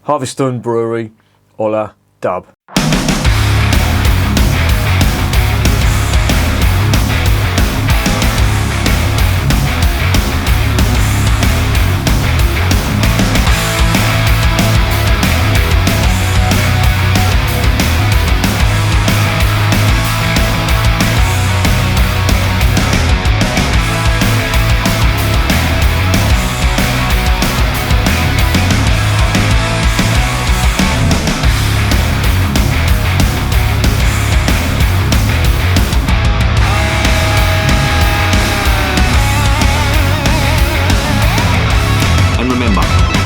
Harvistoun Brewery, Ola Dubh.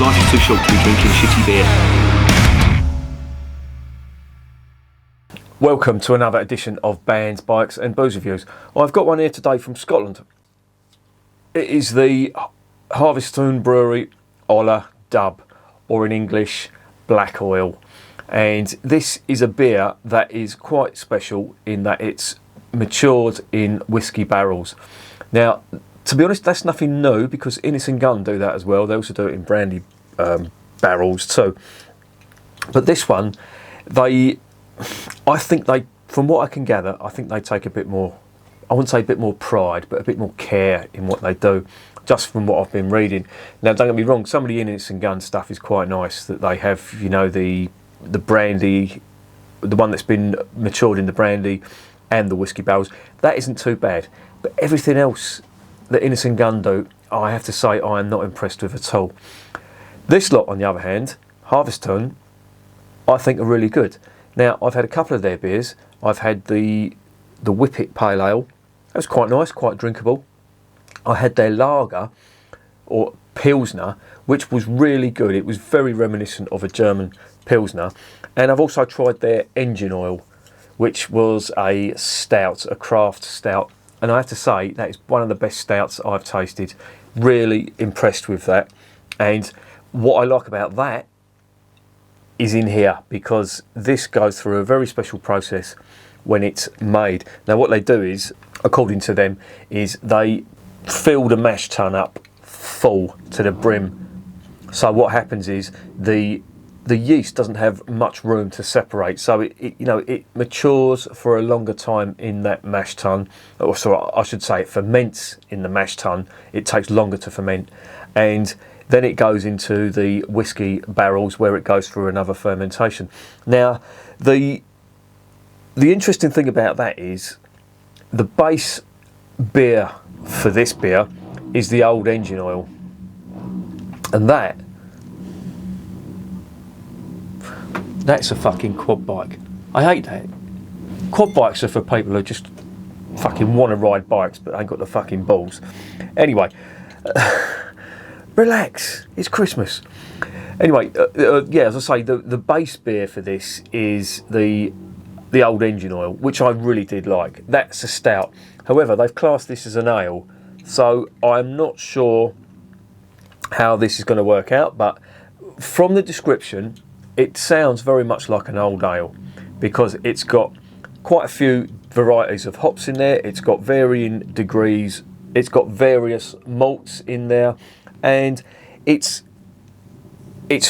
Life is too short to be drinking shitty beer. Welcome to another edition of Bands, Bikes and Booze Reviews. I've got one here today from Scotland. It is the Harvistoun Brewery Ola Dubh, or in English, Black Oil. And this is a beer that is quite special in that it's matured in whiskey barrels. Now, to be honest, that's nothing new because Innis & Gunn do that as well. They also do it in brandy barrels too. But this one, I think they, from what I can gather, I think they take a bit more, I wouldn't say a bit more pride, but a bit more care in what they do, just from what I've been reading. Now, don't get me wrong, some of the Innis & Gunn stuff is quite nice, that they have, you know, the brandy, the one that's been matured in the brandy and the whiskey barrels. That isn't too bad. But everything else that Innis & Gunn do, I have to say I am not impressed with at all. This lot, on the other hand, Harvistoun, I think are really good. Now, I've had a couple of their beers. I've had the Whippet Pale Ale. That was quite nice, quite drinkable. I had their lager, or Pilsner, which was really good. It was very reminiscent of a German Pilsner. And I've also tried their Engine Oil, which was a stout, a craft stout. And I have to say, that is one of the best stouts I've tasted. Really impressed with that. And what I like about that is in here, because this goes through a very special process when it's made. Now, what they do is, according to them, is they fill the mash tun up full to the brim. So what happens is the yeast doesn't have much room to separate, so it matures for a longer time in that mash tun, or so I should say it ferments in the mash tun. It takes longer to ferment, and then it goes into the whiskey barrels where it goes through another fermentation. Now, the interesting thing about that is the base beer for this beer is the old engine oil, and that's a fucking quad bike. I hate that. Quad bikes are for people who just fucking want to ride bikes but ain't got the fucking balls. Anyway, relax. It's Christmas. Anyway, as I say, the base beer for this is the old engine oil, which I really did like. That's a stout. However, they've classed this as an ale, so I'm not sure how this is going to work out, but from the description, it sounds very much like an old ale because it's got quite a few varieties of hops in there. It's got varying degrees. It's got various malts in there, and it's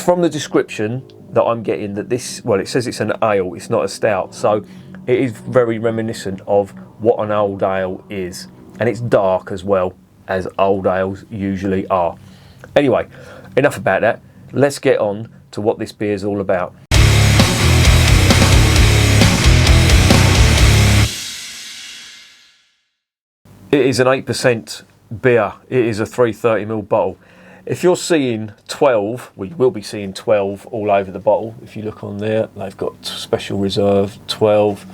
from the description that I'm getting that this, well, it says it's an ale. It's not a stout, so it is very reminiscent of what an old ale is, and it's dark as well, as old ales usually are. Anyway, enough about that. Let's get on to what this beer is all about. It is an 8% beer. It is a 330ml bottle. If you're seeing 12, well, you will be seeing 12 all over the bottle. If you look on there, they've got Special Reserve 12.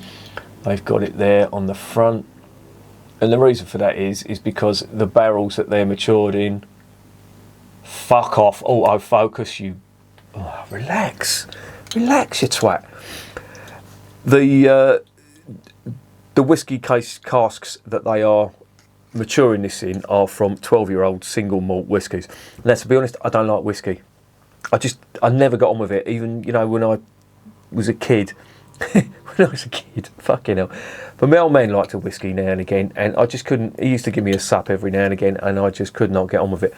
They've got it there on the front. And the reason for that is because the barrels that they're matured in, fuck off, autofocus, you. Oh, relax, you twat. The whiskey casks that they are maturing this in are from 12-year-old single malt whiskies. Now, to be honest, I don't like whiskey. I never got on with it. Even, when I was a kid, fucking hell. But my old man liked a whiskey now and again, and I just couldn't. He used to give me a sup every now and again, and I just could not get on with it.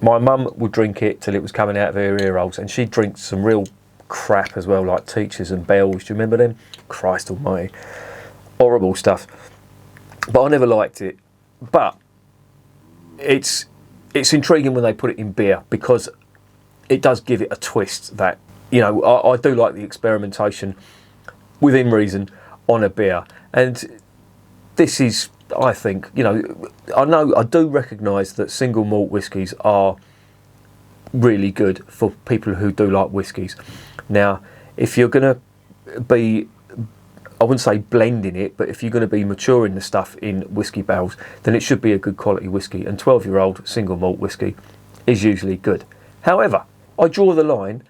My mum would drink it till it was coming out of her ear holes, and she'd drink some real crap as well, like Teachers and Bells. Do you remember them? Christ almighty. Horrible stuff. But I never liked it. But it's intriguing when they put it in beer, because it does give it a twist that, you know, I do like the experimentation within reason on a beer. And this is, I think, you know, I do recognise that single malt whiskies are really good for people who do like whiskies. Now, if you're going to be, I wouldn't say blending it, but if you're going to be maturing the stuff in whiskey barrels, then it should be a good quality whiskey, and 12-year-old single malt whiskey is usually good. However, I draw the line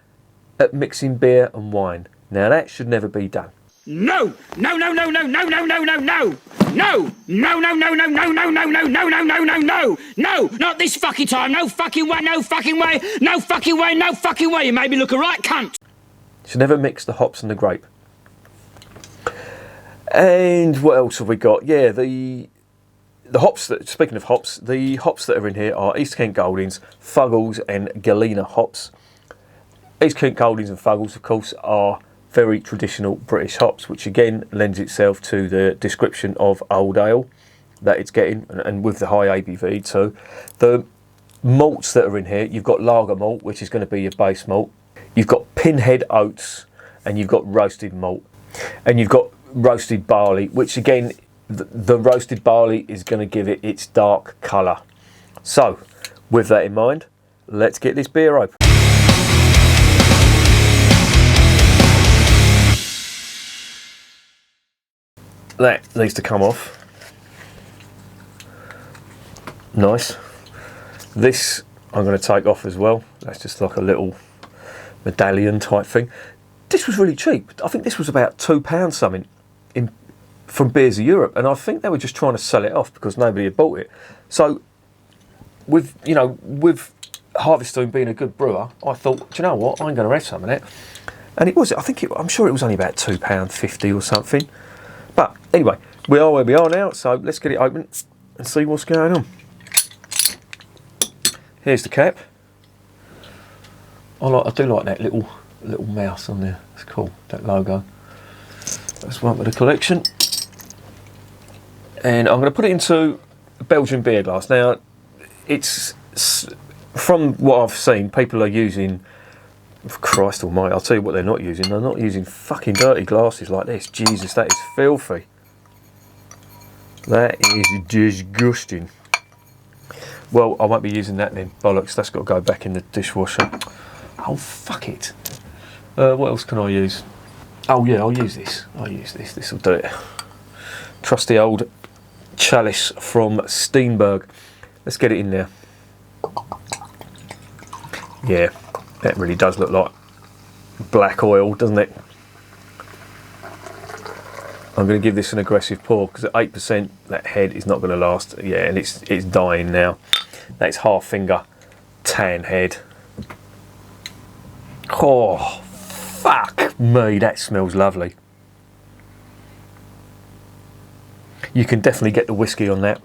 at mixing beer and wine. Now, that should never be done. No! No, no, no, no, no, no, no, no, no! No! No, no, no, no, no, no, no, no, no, no, no, no, no! No! Not this fucking time! No fucking way, no fucking way! No fucking way, no fucking way! You made me look a right cunt! Should never mix the hops and the grape. And what else have we got? Yeah, the hops, speaking of hops, the hops that are in here are East Kent Goldings, Fuggles and Galena hops. East Kent Goldings and Fuggles, of course, are very traditional British hops, which again lends itself to the description of old ale that it's getting, and with the high ABV too. The malts that are in here, you've got lager malt, which is going to be your base malt. You've got pinhead oats, and you've got roasted malt, and you've got roasted barley, which again, the roasted barley is going to give it its dark colour. So, with that in mind, let's get this beer open. That needs to come off. Nice. This I'm going to take off as well. That's just like a little medallion type thing. This was really cheap. I think this was about £2 something from Beers of Europe, and I think they were just trying to sell it off because nobody had bought it. So, with Harvistoun being a good brewer, I thought, do you know what? I'm going to have some of it. And it was. I'm sure it was only about £2.50 or something. But anyway, we are where we are now, so let's get it open and see what's going on. Here's the cap. I do like that little mouse on there. It's cool, that logo. That's one for the collection. And I'm going to put it into a Belgian beer glass. Now, it's, from what I've seen, people are using, Christ almighty, I'll tell you what they're not using. They're not using fucking dirty glasses like this. Jesus, that is filthy. That is disgusting. Well, I won't be using that then. Bollocks, that's got to go back in the dishwasher. Oh, fuck it. What else can I use? Oh yeah, I'll use this. This will do it. Trusty old chalice from Steenberg. Let's get it in there. Yeah, that really does look like black oil, doesn't it? I'm going to give this an aggressive pour because at 8% that head is not going to last. Yeah, and it's dying now. That's half finger tan head. Oh, fuck me, that smells lovely. You can definitely get the whiskey on that,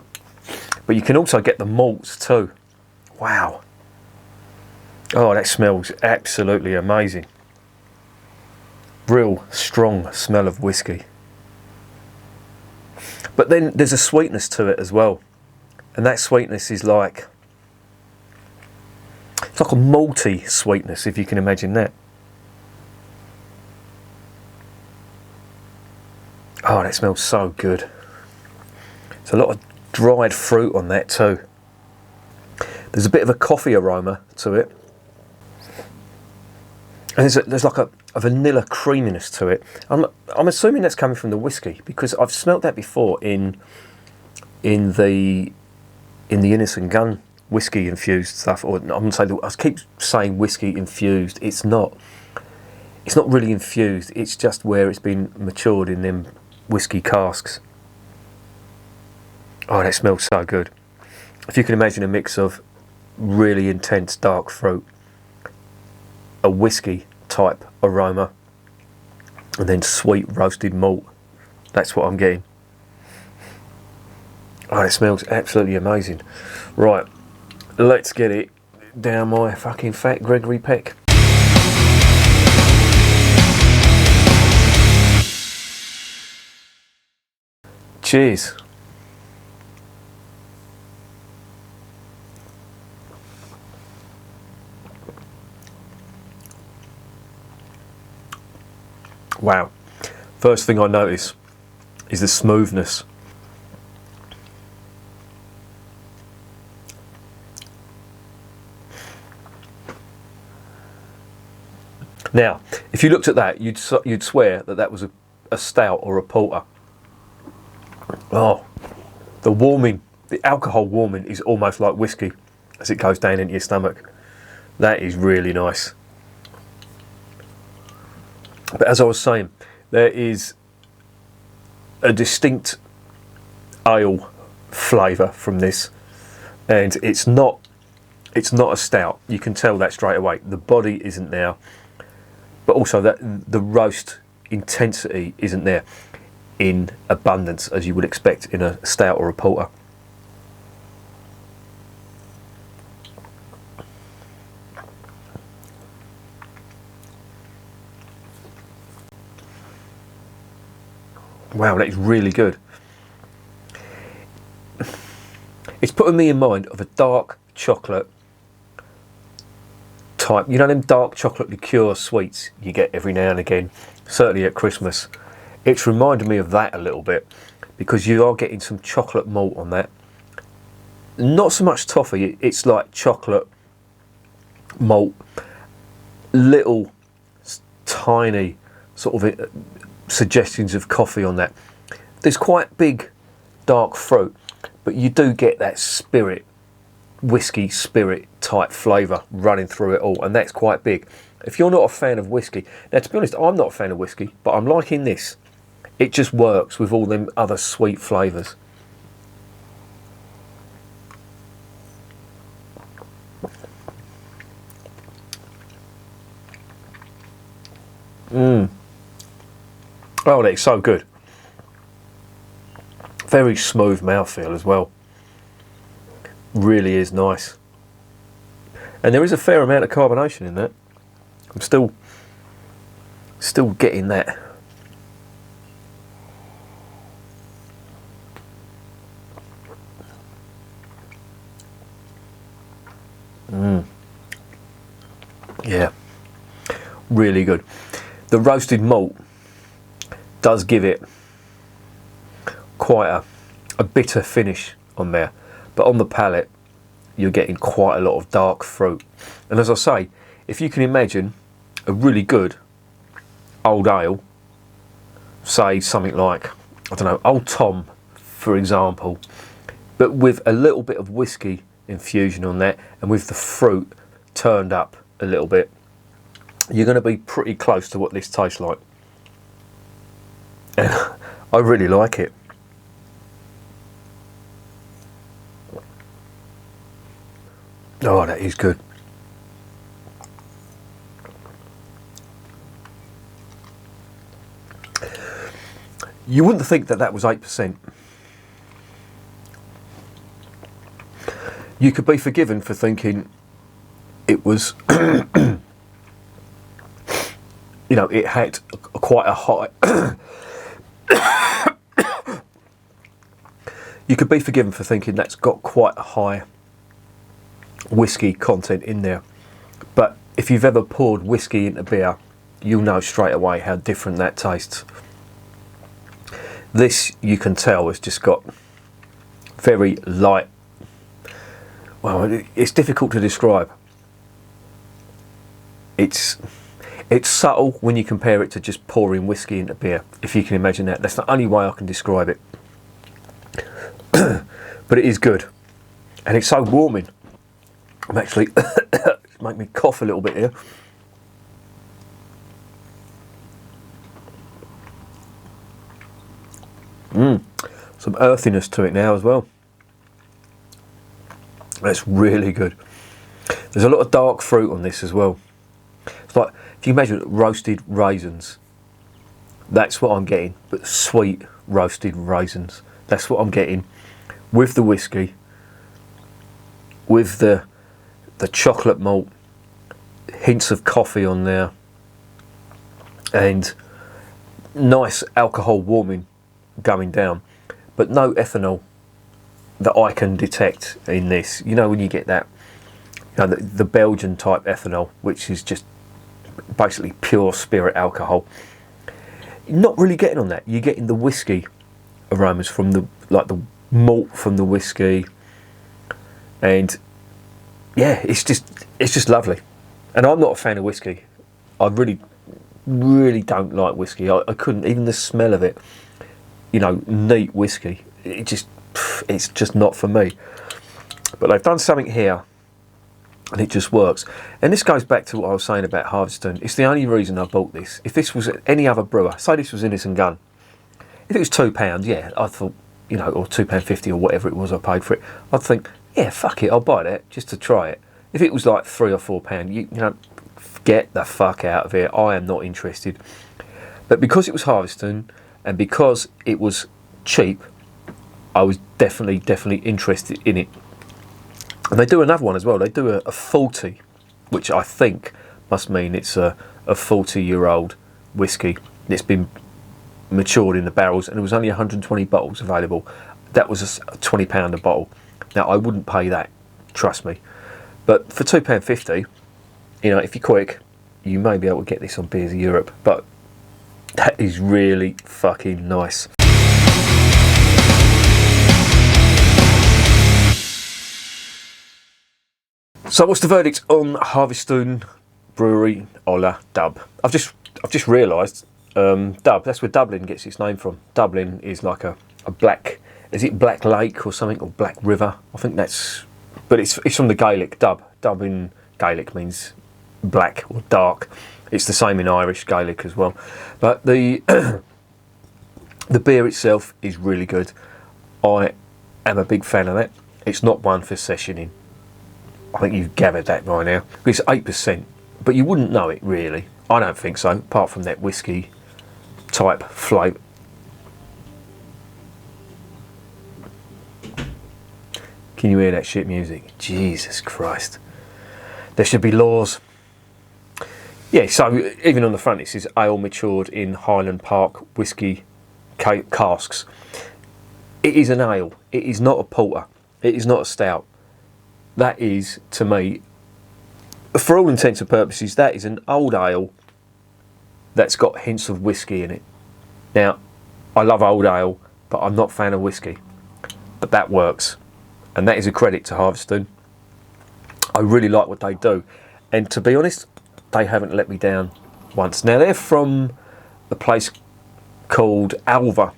but you can also get the malts too. Wow. Oh, that smells absolutely amazing. Real strong smell of whiskey. But then there's a sweetness to it as well. And that sweetness is like, it's like a malty sweetness, if you can imagine that. Oh, that smells so good. There's a lot of dried fruit on that too. There's a bit of a coffee aroma to it. And there's like a vanilla creaminess to it. I'm assuming that's coming from the whiskey because I've smelt that before in the Innocent Gun whiskey infused stuff. Or I'm gonna say I keep saying whiskey infused. It's not really infused. It's just where it's been matured in them whiskey casks. Oh, that smells so good. If you can imagine a mix of really intense dark fruit, a whiskey type aroma, and then sweet roasted malt. That's what I'm getting. Oh, it smells absolutely amazing. Right, let's get it down my fucking fat Gregory Peck. Cheers. Wow. First thing I notice is the smoothness. Now, if you looked at that, you'd swear that that was a stout or a porter. Oh, the warming, the alcohol warming is almost like whiskey as it goes down into your stomach. That is really nice. But as I was saying, there is a distinct ale flavour from this, and it's not a stout. You can tell that straight away. The body isn't there, but also that the roast intensity isn't there in abundance as you would expect in a stout or a porter. Wow, that is really good. It's putting me in mind of a dark chocolate type, you know, them dark chocolate liqueur sweets you get every now and again, certainly at Christmas. It's reminded me of that a little bit, because you are getting some chocolate malt on that. Not so much toffee, it's like chocolate malt, little tiny sort of suggestions of coffee on that. There's quite big dark fruit, but you do get that spirit, whiskey spirit type flavour running through it all, and that's quite big. If you're not a fan of whiskey, now to be honest, I'm not a fan of whiskey, but I'm liking this. It just works with all them other sweet flavours. Oh, that's so good. Very smooth mouthfeel as well. Really is nice. And there is a fair amount of carbonation in that. I'm still getting that. Yeah, really good. The roasted malt does give it quite a bitter finish on there, but on the palate you're getting quite a lot of dark fruit. And as I say, if you can imagine a really good old ale, say something like, I don't know, Old Tom for example, but with a little bit of whiskey infusion on that and with the fruit turned up a little bit, you're going to be pretty close to what this tastes like. And I really like it. Oh, that is good. You wouldn't think that that was 8%. You could be forgiven for thinking it was, you know, it had quite a high. You could be forgiven for thinking that's got quite a high whiskey content in there. But if you've ever poured whiskey into beer, you'll know straight away how different that tastes. This, you can tell, has just got very light. Well, it's difficult to describe. It's subtle when you compare it to just pouring whiskey into beer, if you can imagine that. That's the only way I can describe it. But it is good. And it's so warming. I'm actually, make me cough a little bit here. Some earthiness to it now as well. That's really good. There's a lot of dark fruit on this as well. It's like, if you imagine roasted raisins, that's what I'm getting, but sweet roasted raisins. That's what I'm getting with the whiskey, with the the chocolate malt, hints of coffee on there, and nice alcohol warming going down, but no ethanol that I can detect in this. You know, when you get that, you know, the Belgian type ethanol, which is just basically pure spirit alcohol. You're not really getting on that. You're getting the whiskey aromas from the malt from the whiskey, and yeah, it's just lovely. And I'm not a fan of whiskey. I really don't like whiskey. I couldn't, even the smell of it, you know, neat whiskey, it's just not for me. But they've done something here and it just works. And this goes back to what I was saying about Harvistoun. It's the only reason I bought this. If this was any other brewer, say this was Innis & Gunn, if it was £2, yeah, I thought, you know, or £2.50 or whatever it was I paid for it, I'd think, yeah, fuck it, I'll buy that just to try it. If it was like £3 or £4, you know, get the fuck out of here. I am not interested. But because it was Harvistoun and because it was cheap, I was definitely interested in it. And they do another one as well. They do a 40, which I think must mean it's a 40-year-old whiskey. It's been matured in the barrels, and there was only 120 bottles available. That was a £20 a bottle. Now, I wouldn't pay that, trust me. But for £2.50, you know, if you're quick, you may be able to get this on Beers of Europe. But that is really fucking nice. So what's the verdict on Harvistoun Brewery Ola Dubh? I've just realised Dubh, that's where Dublin gets its name from. Dublin is like a black, is it Black Lake or something, or Black River? I think that's, but it's from the Gaelic, Dubh. Dubh in Gaelic means black or dark. It's the same in Irish Gaelic as well. But the the beer itself is really good. I am a big fan of that. It's not one for sessioning. I think you've gathered that by now. It's 8%, but you wouldn't know it really. I don't think so, apart from that whiskey type flavour. Can you hear that shit music? Jesus Christ. There should be laws. Yeah, so even on the front it says ale matured in Highland Park whiskey casks. It is an ale. It is not a porter. It is not a stout. That is, to me, for all intents and purposes, that is an old ale that's got hints of whiskey in it. Now, I love old ale, but I'm not a fan of whiskey. But that works. And that is a credit to Harvistoun. I really like what they do. And to be honest, they haven't let me down once. Now, they're from a place called Alva,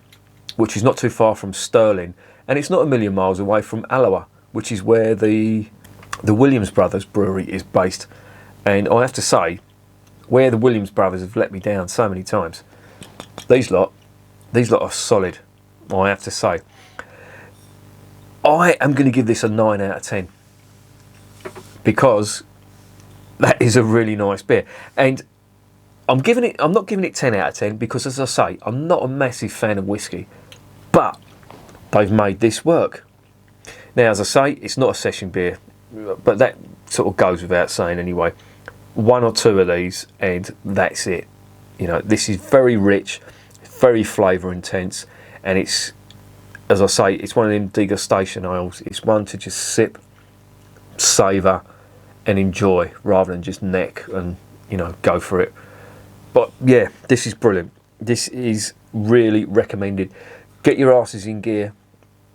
which is not too far from Stirling. And it's not a million miles away from Alloa, which is where the Williams Brothers brewery is based. And I have to say, where the Williams Brothers have let me down so many times, these lot are solid, I have to say. I am going to give this a 9 out of 10 because that is a really nice beer. And I'm not giving it 10 out of 10 because, as I say, I'm not a massive fan of whiskey, but they've made this work. Now, as I say, it's not a session beer, but that sort of goes without saying anyway. One or two of these and that's it. You know, this is very rich, very flavour intense, and it's, as I say, it's one of them degustation ales. It's one to just sip, savour and enjoy rather than just neck and, you know, go for it. But yeah, this is brilliant. This is really recommended. Get your asses in gear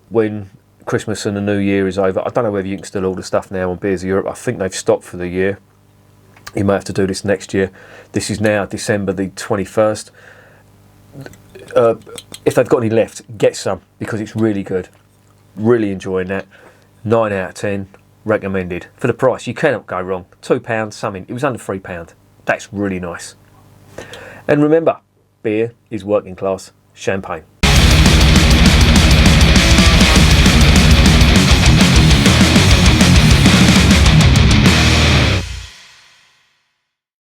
when Christmas and the New Year is over. I don't know whether you can still order stuff now on Beers of Europe. I think they've stopped for the year. You may have to do this next year. This is now December the 21st. If they've got any left, get some because it's really good. Really enjoying that. 9 out of 10. Recommended. For the price, you cannot go wrong. £2, something. It was under £3. That's really nice. And remember, beer is working class champagne.